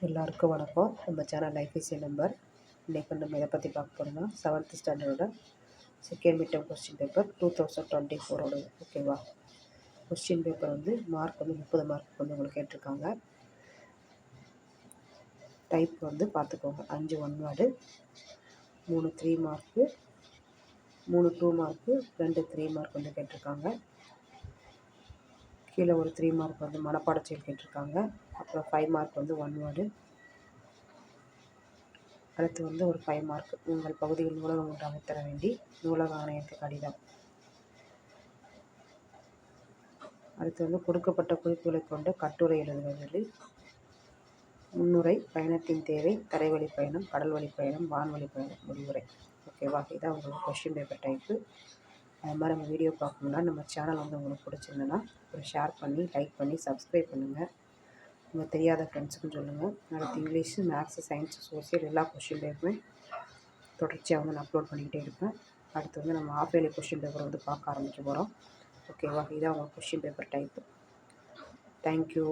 எல்லாருக்கும் வணக்கம். நம்ம channel life is a number. இன்றைக்கி நம்ம இதை பற்றி பார்க்க போகிறோம்னா 7th ஸ்டாண்டர்டோட second mid term question paper 2024 ஓகேவா. கொஸ்டின் பேப்பர் வந்து மார்க் வந்து 30 மார்க் வந்து உங்களுக்கு கேட்டிருக்காங்க. டைப் வந்து பார்த்துக்கோங்க. 5 1 வேர்டு, 3 3 மார்க்கு, 3 2 மார்க்கு, 2 3 மார்க் வந்து கேட்டிருக்காங்க. கீழே ஒரு 3 மார்க் வந்து மனப்பாட செயல் கேட்டிருக்காங்க. அப்புறம் 5 மார்க் வந்து 1 வேர்டு. அடுத்து வந்து ஒரு 5 மார்க் உங்கள் பகுதியில் நூலகம் ஒன்று அமைத்தர வேண்டி நூலக ஆணையருக்கு கடிதம். அடுத்து வந்து கொடுக்கப்பட்ட குறிப்புகளை கொண்ட கட்டுரை எழுதுவதில் முன்னுரை, பயணத்தின் தேவை, தரைவழி பயணம், கடல் வழி பயணம், வான்வழி பயணம், முடிவுரை. ஓகேவா. இதான் உங்களுக்கு கொஸ்டின் பேப்பர் டைப்பு. அது மாதிரி நம்ம வீடியோ பார்க்கணுன்னா நம்ம சேனல் வந்து உங்களுக்கு பிடிச்சிருந்ததுன்னா ஒரு ஷேர் பண்ணி லைக் பண்ணி சப்ஸ்கிரைப் பண்ணுங்கள். உங்கள் தெரியாத ஃப்ரெண்ட்ஸுக்கும் சொல்லுங்கள். அடுத்து இங்கிலீஷு, மேக்ஸு, சயின்ஸு, சோசியல் எல்லா கொஸ்டின் பேப்பருமே தொடர்ச்சியாக வந்து நான் அப்லோட் பண்ணிக்கிட்டே இருப்பேன். அடுத்து வந்து நம்ம ஆஃப் இயர்லி கொஸ்டின் பேப்பர் வந்து பார்க்க ஆரம்பிக்க போகிறோம். ஓகேவா. இதான் உங்கள் கொஸ்டின் பேப்பர் டைப்பு. தேங்க்யூ.